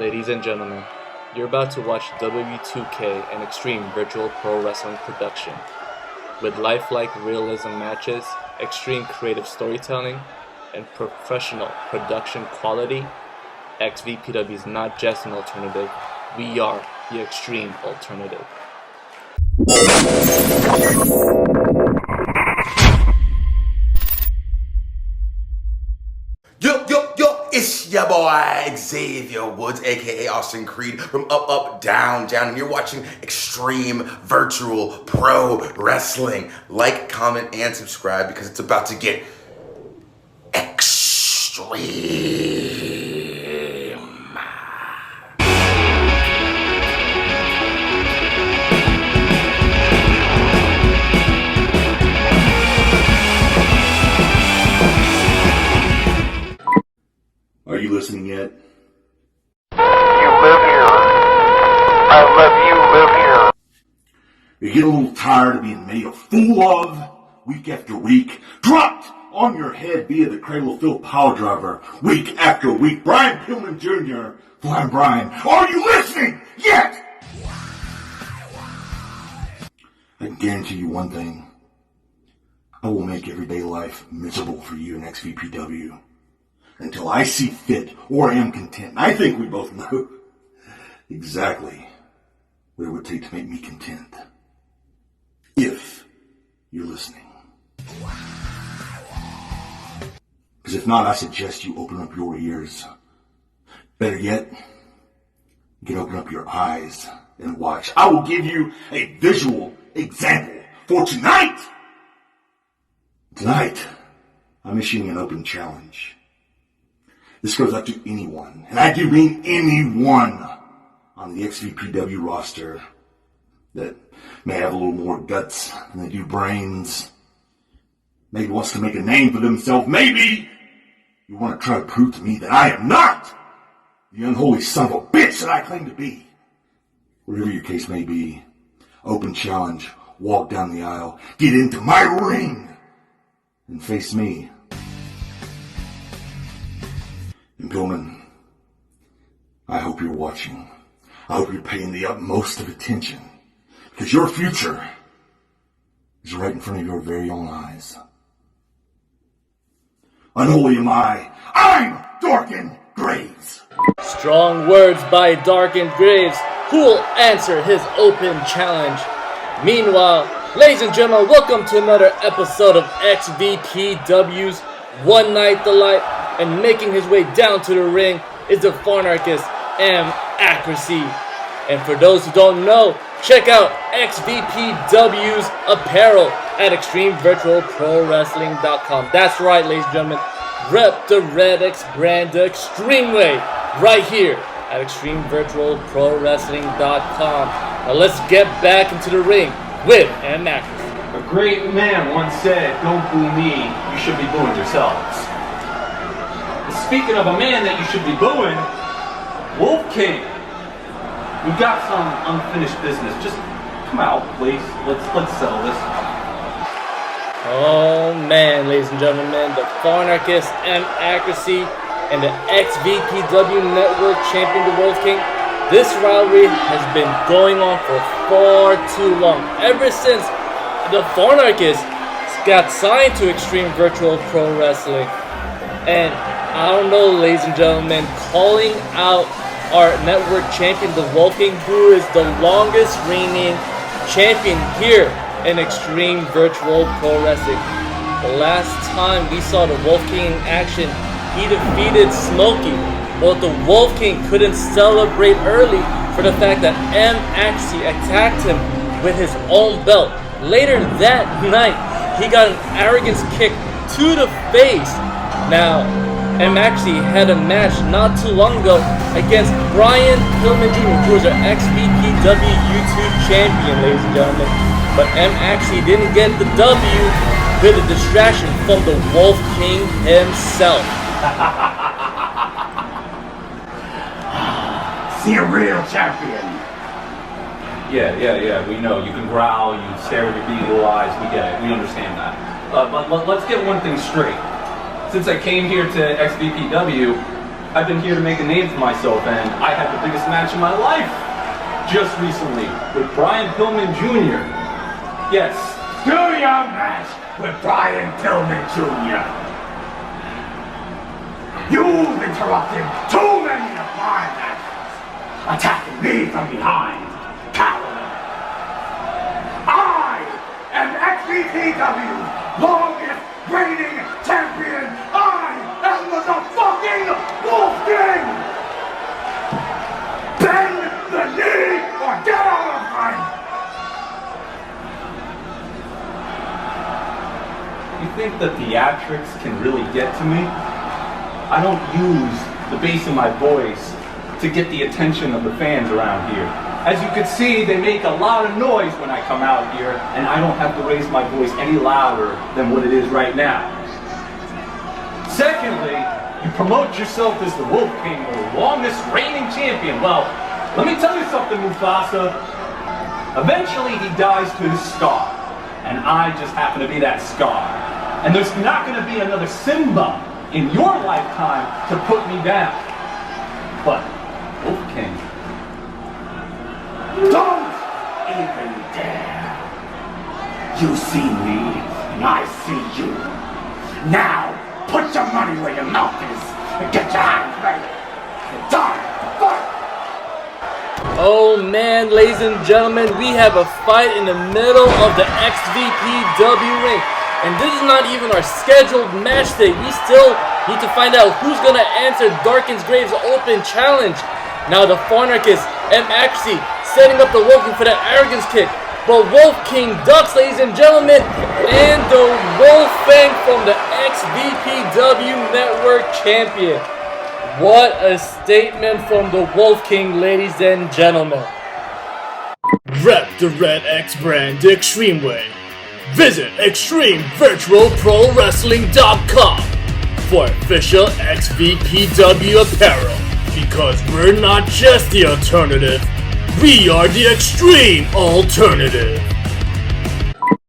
Ladies and gentlemen, you're about to watch WWE2K, an Xtreme Virtual Pro Wrestling production. With lifelike realism matches, extreme creative storytelling, and professional production quality, XVPW is not just an alternative, we are the Xtreme Alternative. Yo, it's your boy Xavier Woods, aka Austin Creed from Up, Down, and you're watching Xtreme Virtual Pro Wrestling. Like, comment, and subscribe because it's about to get extreme. Are you listening yet? You live here. I love you, live here. You get a little tired of being made a fool of week after week, dropped on your head via the Cradle of Filth power driver week after week. Brian Pillman Jr., Flying Brian, are you listening yet? I can guarantee you one thing. I will make everyday life miserable for you in XVPW. Until I see fit or am content. I think we both know exactly what it would take to make me content. If you're listening. Because if not, I suggest you open up your ears. Better yet, you can open up your eyes and watch. I will give you a visual example for tonight. Tonight, I'm issuing an open challenge. This goes out to anyone, and I do mean anyone, on the XVPW roster that may have a little more guts than they do brains. Maybe wants to make a name for themselves. Maybe you want to try to prove to me that I am not the unholy son of a bitch that I claim to be. Whatever your case may be, open challenge, walk down the aisle, get into my ring, and face me. And Pillman, I hope you're watching. I hope you're paying the utmost of attention. Because your future is right in front of your very own eyes. Unholy am I. I'm Darken Graves. Strong words by Darken Graves, who will answer his open challenge. Meanwhile, ladies and gentlemen, welcome to another episode of XVPW's One Night Delight. And making his way down to the ring is the Farnarchist Accuracy. And for those who don't know, check out XVPW's apparel at XtremeVirtualProWrestling.com. That's right, ladies and gentlemen. Rep the Red X brand the extreme way right here at XtremeVirtualProWrestling.com. Now let's get back into the ring with Accuracy. A great man once said, "Don't boo me, you should be booing yourselves." Speaking of a man that you should be booing, Wolf King. We've got some unfinished business. Just come out, please. Let's settle this. Oh man, ladies and gentlemen, the Farnarchist Accuracy and the XVPW Network champion, the Wolf King. This rivalry has been going on for far too long. Ever since the Farnarchist got signed to Xtreme Virtual Pro Wrestling. And I don't know, ladies and gentlemen, calling out our network champion, the Wolf King, who is the longest reigning champion here in Xtreme Virtual Pro Wrestling. The last time we saw the Wolf King in action, he defeated Smokey. But the Wolf King couldn't celebrate early for the fact that Accuracy attacked him with his own belt. Later that night, he got an arrogance kick to the face. Now, Accuracy had a match not too long ago against Brian Pillman Jr., who is our XVPW YouTube champion, ladies and gentlemen. But Accuracy didn't get the W with a distraction from the Wolf King himself. See a real champion. Yeah. We know. You can growl, you stare with your beady eyes. We get it. We understand that. But let's get one thing straight. Since I came here to XVPW, I've been here to make a name for myself, and I had the biggest match of my life just recently with Brian Pillman Jr. Yes. Do your match with Brian Pillman Jr. You've interrupted too many of my matches, attacking me from behind, coward. I am XVPW, longest reigning champion. I am the fucking Wolf King! Bend the knee or get out of line! You think the theatrics can really get to me? I don't use the bass in my voice to get the attention of the fans around here. As you can see, they make a lot of noise when I come out here, and I don't have to raise my voice any louder than what it is right now. Secondly, you promote yourself as the Wolf King, the longest reigning champion. Well, let me tell you something, Mufasa. Eventually he dies to his scar, and I just happen to be that scar. And there's not going to be another Simba in your lifetime to put me down. But, Wolf King, don't even dare. You see me, and I see you. Now, put your money where your mouth is, and get your hands ready. It's time to fight. Oh man, ladies and gentlemen, we have a fight in the middle of the XVPW ring. And this is not even our scheduled match day. We still need to find out who's going to answer Darken Graves' open challenge. Now the Anarchist and Accuracy setting up the Wolf King for that arrogance kick. But Wolf King ducks, ladies and gentlemen, and the Wolf Fang from the XVPW Network champion. What a statement from the Wolf King, ladies and gentlemen. Rep the Red X brand the Xtreme way. Visit Xtreme Virtual Pro Wrestling.com for official XVPW apparel. Because we're not just the alternative, we are the Xtreme Alternative.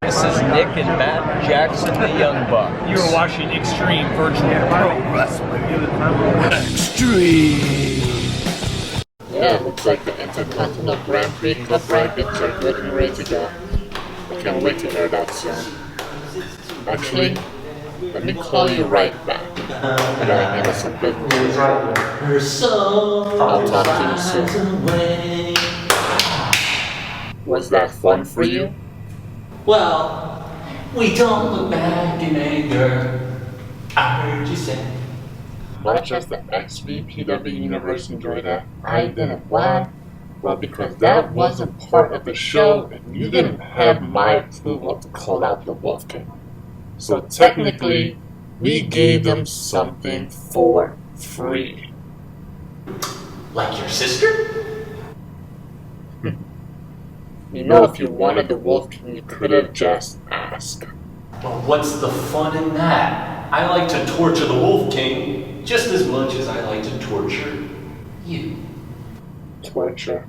This is Nick and Matt Jackson, the Young Bucks. You're watching Xtreme Virtual Pro Wrestling. Extreme. Yeah, looks like the Intercontinental Grand Prix Cup brackets are good and ready to go. I can't wait to hear that soon. Actually, let me call you right back. I gotta handle some business. I'll talk to you soon. Was that fun for you? Well, we don't look back in anger. I heard you say. Not just the XVPW universe enjoyed that. I didn't. Why? Well, because that wasn't part of the show, and you didn't have my approval to call out the Wolf King. So technically, we gave them something for free. Like your sister? You know, if you wanted the Wolf King, you could have just asked. Well, what's the fun in that? I like to torture the Wolf King just as much as I like to torture you. Torture?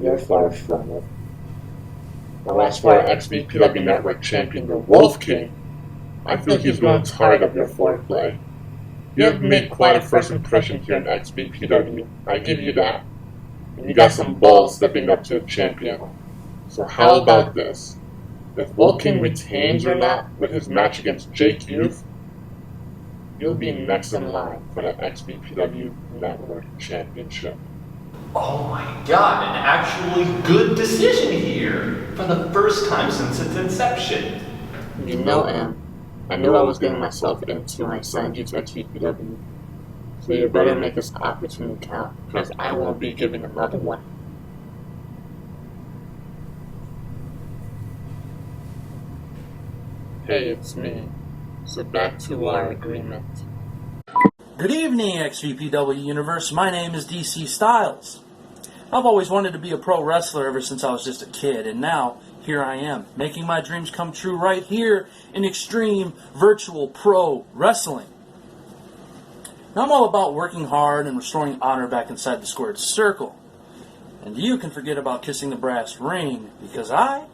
You're far from it. Well, as for our XVPW Network champion, the Wolf King, I feel he's grown tired of your foreplay. You have made quite a first impression here in XVPW. I give you that. And you got some balls stepping up to the champion. So how about this? If Wolf King retains or not with his match against Jake Youth, you'll be next in line for the XVPW Network Championship. Oh my god, an actually good decision here for the first time since its inception. You know, Em, I knew I was getting myself into when I signed you to XVPW. So you better make this opportunity count, because I won't be giving another one. Hey, it's me. So back to our agreement. Good evening, XVPW Universe. My name is DC Styles. I've always wanted to be a pro wrestler ever since I was just a kid, and now here I am, making my dreams come true right here in Xtreme Virtual Pro Wrestling. Now I'm all about working hard and restoring honor back inside the squared circle. And you can forget about kissing the brass ring, because I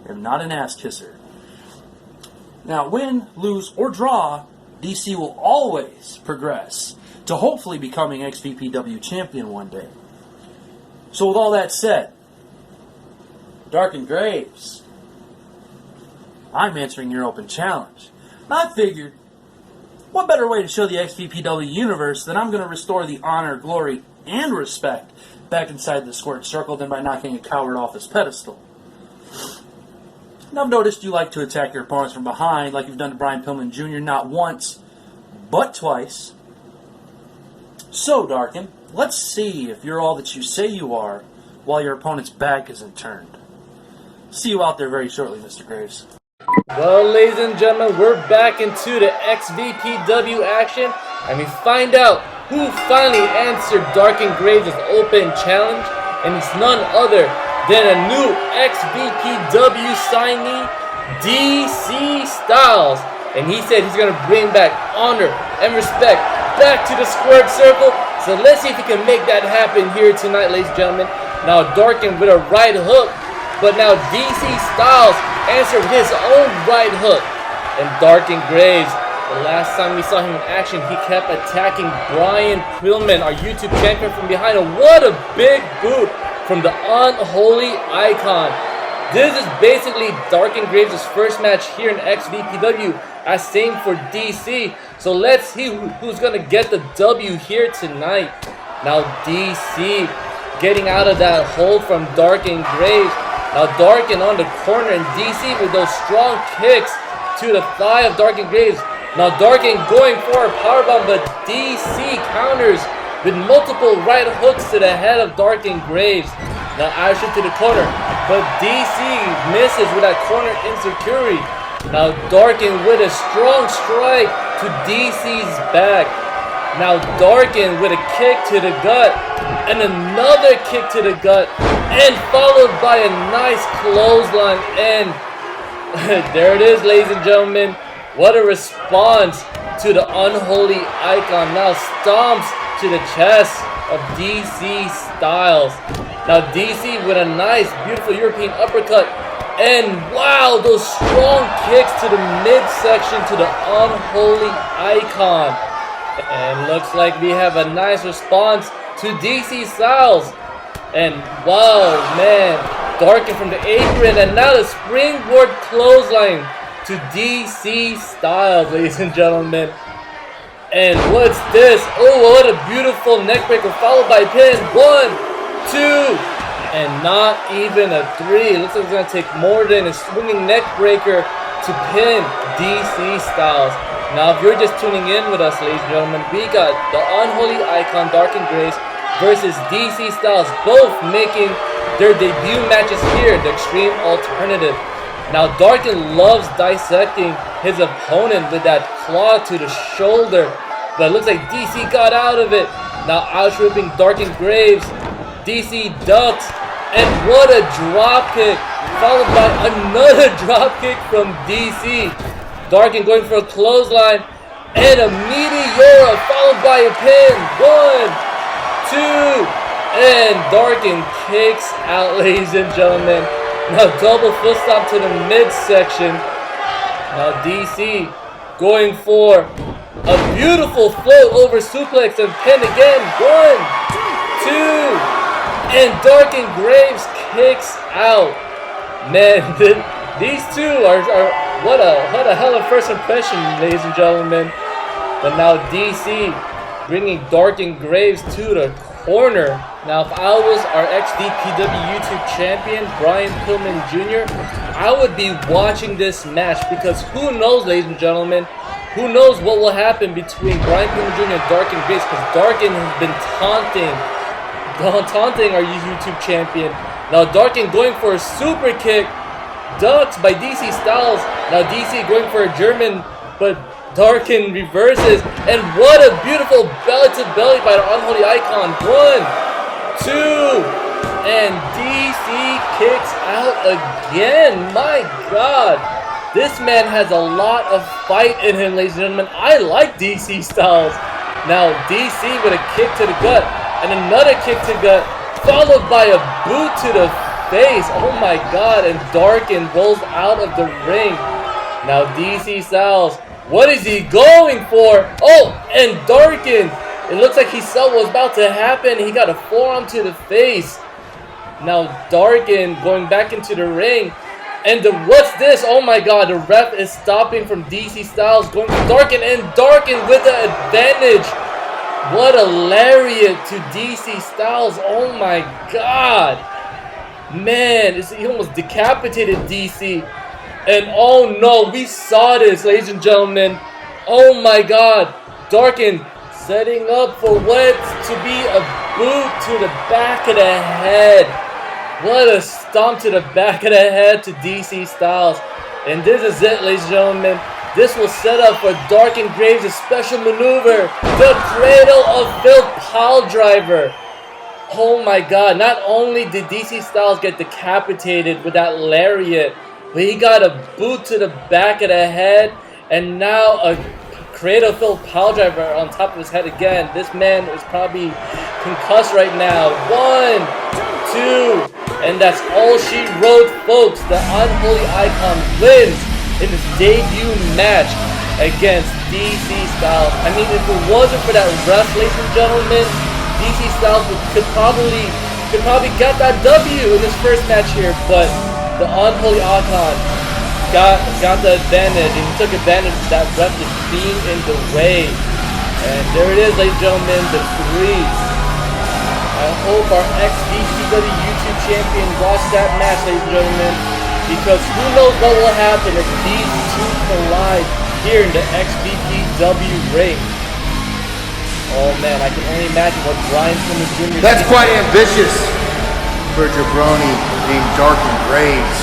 am not an ass kisser. Now win, lose, or draw, DC will always progress to hopefully becoming XVPW champion one day. So with all that said, Darken Graves, I'm answering your open challenge. And I figured, what better way to show the XVPW universe that I'm going to restore the honor, glory, and respect back inside the squared circle than by knocking a coward off his pedestal. And I've noticed you like to attack your opponents from behind like you've done to Brian Pillman Jr. not once, but twice. So, Darken, let's see if you're all that you say you are while your opponent's back isn't turned. See you out there very shortly, Mr. Graves. Well, ladies and gentlemen, we're back into the XVPW action, and we find out who finally answered Darken Graves' open challenge, and it's none other than a new XVPW signee, DC Styles. And he said he's going to bring back honor and respect back to the squared circle. So let's see if he can make that happen here tonight, ladies and gentlemen. Now Darken with a right hook, but now DC Styles answered his own right hook. And Darken Graves, the last time we saw him in action, he kept attacking Brian Pillman, our YouTube champion, from behind. And what a big boot from the Unholy Icon. This is basically Darken Graves' first match here in XVPW, as same for DC. So let's see who's going to get the W here tonight. Now DC getting out of that hold from Darken Graves. Now Darken on the corner, and DC with those strong kicks to the thigh of Darken Graves. Now Darken going for a powerbomb, but DC counters with multiple right hooks to the head of Darken Graves. Now Asher to the corner, but DC misses with that corner insecurity. Now Darken with a strong strike to DC's back. Now Darken with a kick to the gut, and another kick to the gut, and followed by a nice clothesline. And there it is, ladies and gentlemen. What a response to the Unholy Icon. Now stomps to the chest of DC Styles. Now DC with a nice, beautiful European uppercut. And wow, those strong kicks to the midsection to the Unholy Icon. And looks like we have a nice response to DC Styles. And wow, man, Darken from the apron, and now the springboard clothesline to DC Styles, ladies and gentlemen. And what's this? Oh, what a beautiful neckbreaker, followed by pin. 1, 2, and not even a 3. Looks like it's going to take more than a swinging neckbreaker to pin DC Styles. Now, if you're just tuning in with us, ladies and gentlemen, we got the Unholy Icon, Darken Graves, versus DC Styles, both making their debut matches here, the Xtreme Alternative. Now, Darken loves dissecting his opponent with that claw to the shoulder, but it looks like DC got out of it. Now, outripping Darken Graves, DC ducks, and what a drop kick, followed by another drop kick from DC. Darken going for a clothesline, and a meteora, followed by a pin. 1, 2, and Darken kicks out, ladies and gentlemen. Now double foot stomp to the midsection. Now DC going for a beautiful float over suplex and pin again. 1, 2, and Darken Graves kicks out. Man, these two are what a hell of a first impression, ladies and gentlemen. But now DC bringing Darken Graves to the corner. Now, if I was our XVPW YouTube champion, Brian Pillman Jr., I would be watching this match, because who knows, ladies and gentlemen, who knows what will happen between Brian Pillman Jr. and Darken Graves, because Darken has been taunting our YouTube champion. Now, Darken going for a super kick, ducks by DC Styles. Now, DC going for a German, but Darken reverses, and what a beautiful belly-to-belly by the Unholy Icon. 1, 2, and DC kicks out again. My God, this man has a lot of fight in him, ladies and gentlemen. I like DC Styles. Now DC with a kick to the gut, and another kick to the gut, followed by a boot to the face. Oh my God, and Darken rolls out of the ring. Now DC Styles, what is he going for? Oh, and Darken It looks like he saw what was about to happen. He got a forearm to the face. Now Darken going back into the ring. And what's this? Oh my god, the ref is stopping from DC Styles, going to Darken, and Darken with the advantage. What a lariat to DC Styles. Oh my god. Man, he almost decapitated DC. And oh no, we saw this, ladies and gentlemen. Oh my god. Darken setting up for what's to be a boot to the back of the head. What a stomp to the back of the head to DC Styles. And this is it, ladies and gentlemen. This will set up for Darken Graves' special maneuver, the Cradle of Filth Pile Driver. Oh my god, not only did DC Styles get decapitated with that lariat, but he got a boot to the back of the head, and now a Cradle of Filth Pile Driver on top of his head again. This man is probably concussed right now. 1, 2, and that's all she wrote, folks. The Unholy Icon wins in his debut match against DC Styles. I mean, if it wasn't for that ref, ladies and gentlemen, DC Styles could probably get that W in his first match here, but the Unholy Icon got the advantage, and he took advantage of that ref just being in the way. And there it is, ladies and gentlemen, the 3. I hope our XVPW YouTube champion watched that match, ladies and gentlemen, because who knows what will happen if these two collide here in the XVPW ring. Oh man, I can only imagine what Brian Pillman Jr. That's quite ambitious for a jabroni named Darken Graves.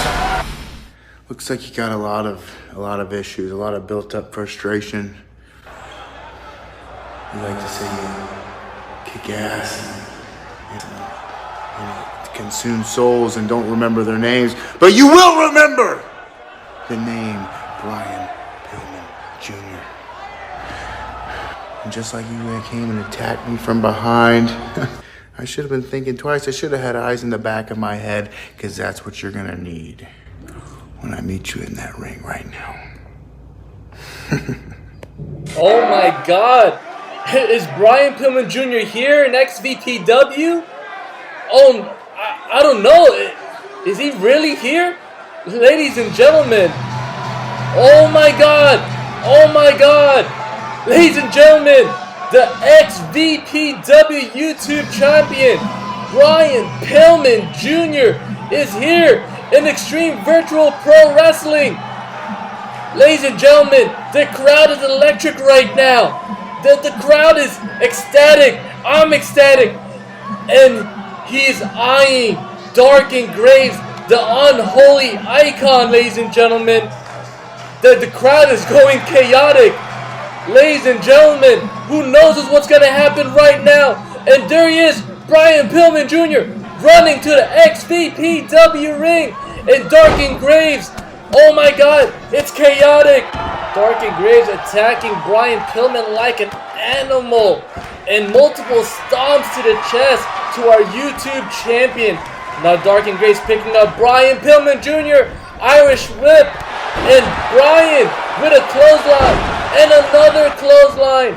Looks like you got a lot of issues, a lot of built-up frustration. You like to say you kick ass and consume souls and don't remember their names, but you will remember the name Brian Pillman Jr. And just like you came and attacked me from behind, I should have been thinking twice. I should have had eyes in the back of my head, because that's what you're gonna need when I meet you in that ring right now. Oh my god! Is Brian Pillman Jr. here in XVPW? Oh, I don't know. Is he really here? Ladies and gentlemen. Oh my god! Oh my god! Ladies and gentlemen, the XVPW YouTube champion, Brian Pillman Jr. is here in Xtreme Virtual Pro Wrestling. Ladies and gentlemen, the crowd is electric right now. The crowd is ecstatic. I'm ecstatic. And he's eyeing Darken Graves, the Unholy Icon, ladies and gentlemen. The crowd is going chaotic. Ladies and gentlemen, who knows what's going to happen right now? And there he is, Brian Pillman Jr. running to the XVPW ring. And Darken Graves, oh my god, it's chaotic. Darken Graves attacking Brian Pillman like an animal. And multiple stomps to the chest to our YouTube champion. Now Darken Graves picking up Brian Pillman Jr. Irish whip. And Brian with a clothesline. And another clothesline.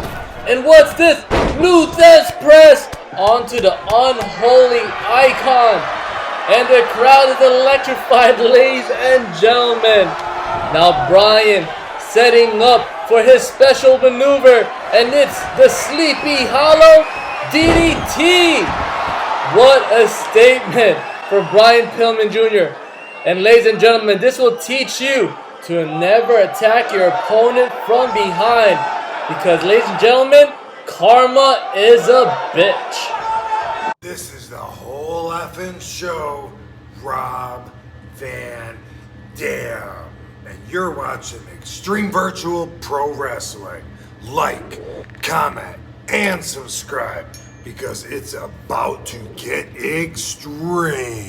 And what's this? New Death Press onto the Unholy Icon. And the crowd is electrified, ladies and gentlemen. Now Brian setting up for his special maneuver, and it's the Sleepy Hollow DDT. What a statement for Brian Pillman Jr. And ladies and gentlemen, this will teach you to never attack your opponent from behind, because ladies and gentlemen, karma is a bitch. This is the whole effing show, Rob Van Dam. And you're watching Xtreme Virtual Pro Wrestling. Like, comment, and subscribe, because it's about to get extreme.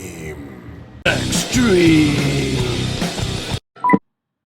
Extreme.